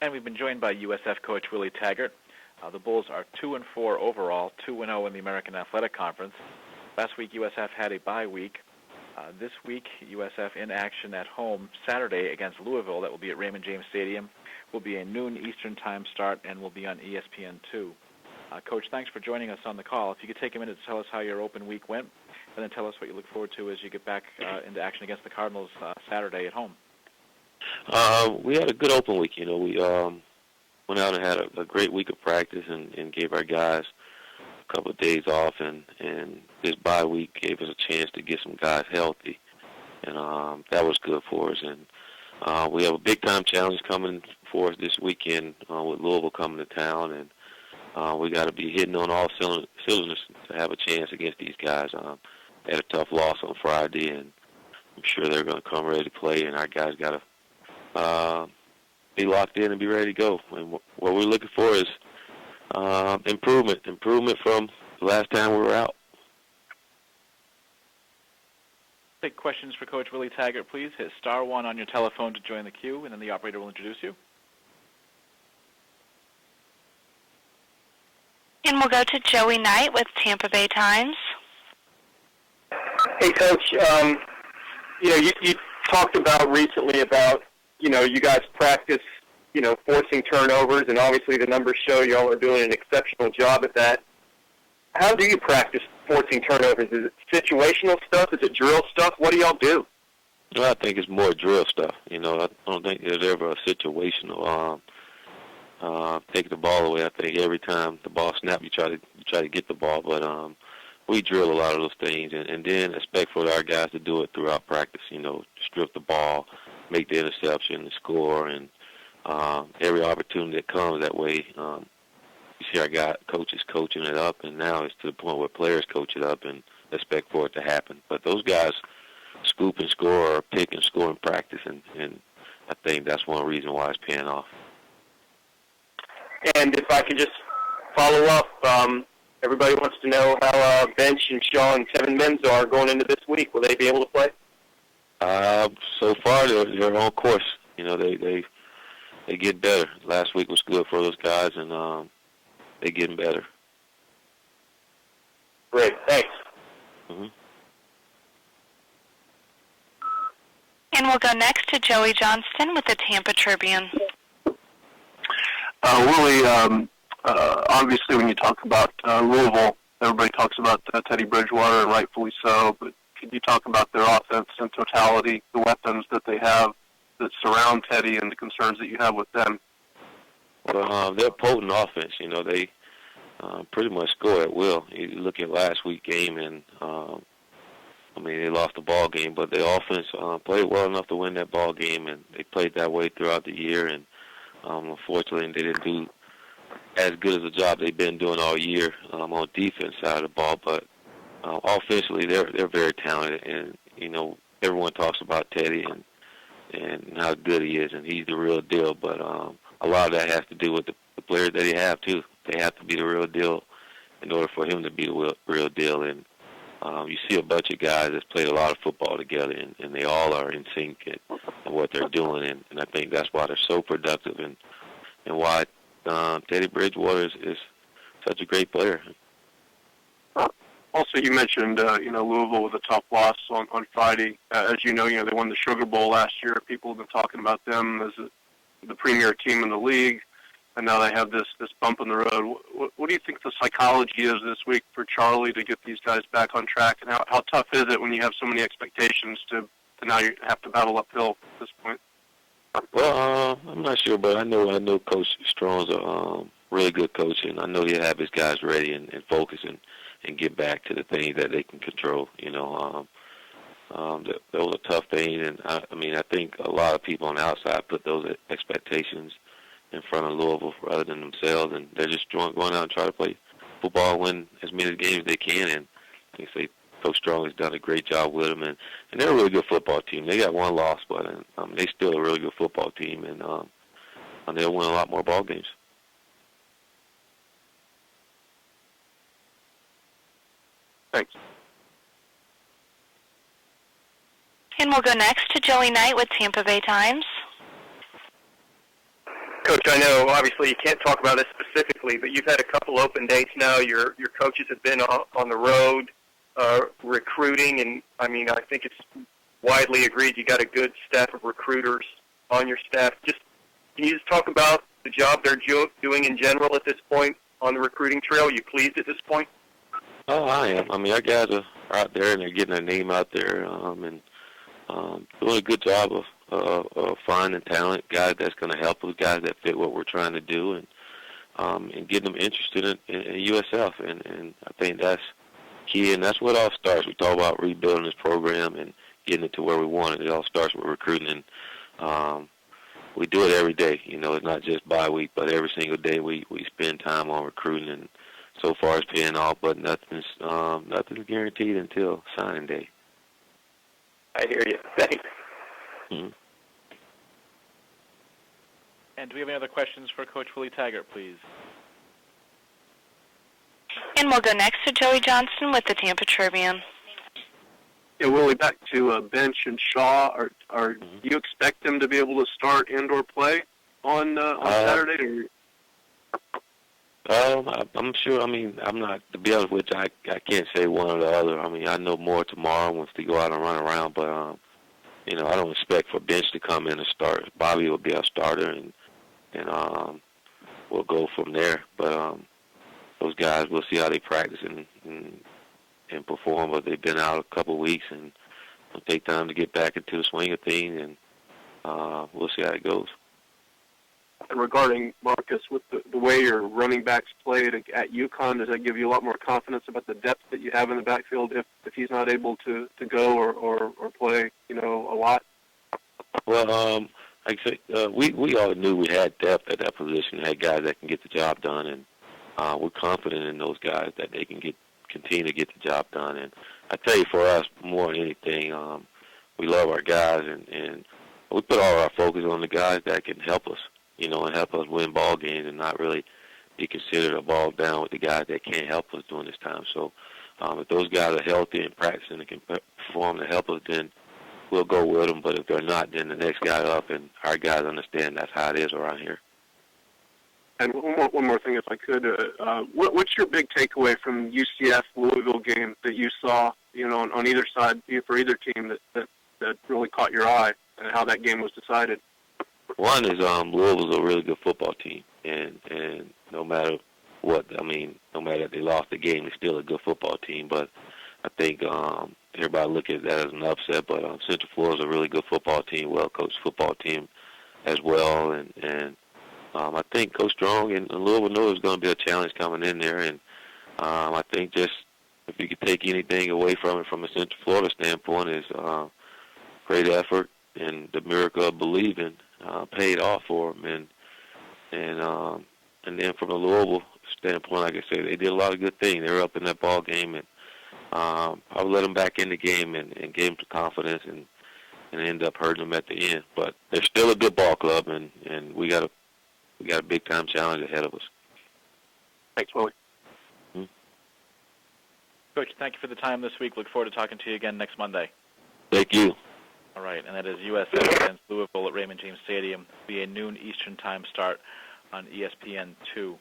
And we've been joined by USF coach Willie Taggart. The Bulls are 2-4 overall, 2-0 in the American Athletic Conference. Last week, USF had a bye week. This week, USF in action at home Saturday against Louisville. That will be at Raymond James Stadium. Will be a noon Eastern time start and will be on ESPN2. Coach, thanks for joining us on the call. If you could take a minute to tell us how your open week went, and then tell us what you look forward to as you get back into action against the Cardinals Saturday at home. We had a good open week. We went out and had a great week of practice and gave our guys a couple of days off, and this bye week gave us a chance to get some guys healthy, and that was good for us. And we have a big-time challenge coming for us this weekend with Louisville coming to town, and we got to be hitting on all cylinders to have a chance against these guys. They had a tough loss on Friday, and I'm sure they're going to come ready to play, and our guys got to be locked in and be ready to go. And what we're looking for is improvement from the last time we were out. Take questions for Coach Willie Taggart, please. Hit *1 on your telephone to join the queue, and then the operator will introduce you. And we'll go to Joey Knight with Tampa Bay Times. Hey, Coach. You talked about recently about, you guys practice, forcing turnovers, and obviously the numbers show you all are doing an exceptional job at that. How do you practice forcing turnovers? Is it situational stuff? Is it drill stuff? What do y'all do? Well, I think it's more drill stuff. I don't think there's ever a situational take the ball away. I think every time the ball snaps, you try to get the ball, but we drill a lot of those things, and then expect for our guys to do it throughout practice. Strip the ball, make the interception, and score, and every opportunity that comes that way. You see our coaches coaching it up, and now it's to the point where players coach it up and expect for it to happen. But those guys scoop and score or pick and score in practice, and I think that's one reason why it's paying off. And if I could just follow up, everybody wants to know how Bench and Shaw and Kevin Mims are going into this week. Will they be able to play? So far, they're on course. They get better. Last week was good for those guys, and they're getting better. Great, thanks. Mm-hmm. And we'll go next to Joey Johnston with the Tampa Tribune. Willie, obviously when you talk about Louisville, everybody talks about Teddy Bridgewater, and rightfully so, but could you talk about their offense in totality, the weapons that they have that surround Teddy and the concerns that you have with them? Well, they're a potent offense. They pretty much score at will. You look at last week's game, and they lost the ball game, but their offense played well enough to win that ball game, and they played that way throughout the year. And unfortunately, they didn't do as good as a job they've been doing all year on defense side of the ball. But offensively, they're very talented, and everyone talks about Teddy and how good he is, and he's the real deal. But a lot of that has to do with the players that he have too. They have to be the real deal in order for him to be the real deal. And you see a bunch of guys that's played a lot of football together, and they all are in sync in what they're doing. And I think that's why they're so productive, and why Teddy Bridgewater is such a great player. Also, you mentioned, Louisville with a tough loss on Friday. As you know, they won the Sugar Bowl last year. People have been talking about them as the premier team in the league, and now they have this bump in the road. What do you think the psychology is this week for Charlie to get these guys back on track, and how tough is it when you have so many expectations to now you have to battle uphill at this point? Well, I'm not sure, but I know Coach Strong's a really good coach, and I know he'll have his guys ready and focused and get back to the things that they can control. That was a tough thing, and I think a lot of people on the outside put those expectations in front of Louisville rather than themselves, and they're just going out and try to play football, win as many games as they can, and I think Coach Strong has done a great job with them, and they're a really good football team. They got one loss, but they're still a really good football team, and they'll win a lot more ball games. Thanks. And we'll go next to Joey Knight with Tampa Bay Times. Coach, Coach, I know obviously you can't talk about this specifically, but you've had a couple open dates now. Your coaches have been on the road recruiting, and I mean I think it's widely agreed you got a good staff of recruiters on your staff. Can you just talk about the job they're doing in general at this point on the recruiting trail? Are you pleased at this point? Oh, I am. I mean, our guys are out there and they're getting their name out there, and doing a good job of finding talent, guys that's going to help us, guys that fit what we're trying to do, and getting them interested in USF. And I think that's key, and that's what all starts. We talk about rebuilding this program and getting it to where we want it. It all starts with recruiting, and we do it every day. You know, it's not just bi-week, but every single day we spend time on recruiting, and so far it's paying off, but nothing's guaranteed until signing day. I hear you. Thanks. Mm-hmm. And do we have any other questions for Coach Willie Taggart, please? And we'll go next to Joey Johnston with the Tampa Tribune. Yeah, Willie, back to Bench and Shaw. Are you expect them to be able to start indoor play on Saturday? I'm sure. I mean, I'm not, to be honest with you, I can't say one or the other. I mean, I know more tomorrow once they go out and run around, but, you know, I don't expect for Bench to come in and start. Bobby will be our starter, and we'll go from there. But those guys, we'll see how they practice and perform, but they've been out a couple of weeks, and it'll take time to get back into the swing of things, and we'll see how it goes. And regarding Marcus, with the way your running backs played at UConn, does that give you a lot more confidence about the depth that you have in the backfield if he's not able to go or play, you know, a lot? Well, like I say, we all knew we had depth at that position, had guys that can get the job done, and we're confident in those guys that they can continue to get the job done. And I tell you, for us, more than anything, we love our guys, and we put all our focus on the guys that can help us, you know, and help us win ball games and not really be considered a ball down with the guys that can't help us during this time. So if those guys are healthy and practicing and can perform to help us, then we'll go with them. But if they're not, then the next guy up, and our guys understand that's how it is around here. And one more thing, if I could, what's your big takeaway from UCF Louisville game that you saw, you know, on either side for either team that really caught your eye, and how that game was decided? One is Louisville's a really good football team, and no matter what, I mean, no matter if they lost the game, they're still a good football team. But I think everybody look at that as an upset. But Central Florida's a really good football team, well-coached football team as well, and I think Coach Strong and Louisville knew it was going to be a challenge coming in there, and I think just if you could take anything away from it from a Central Florida standpoint is great effort and the miracle of believing paid off for them, and then from a Louisville standpoint, like I said, they did a lot of good things. They were up in that ball game, and I would let them back in the game and gave them some confidence, and end up hurting them at the end. But they're still a good ball club, and we got a big time challenge ahead of us. Thanks, Willie. Mm-hmm. Coach, thank you for the time this week. Look forward to talking to you again next Monday. Thank you. All right, and that is USF against Louisville at Raymond James Stadium. It'll be a noon Eastern time start on ESPN2.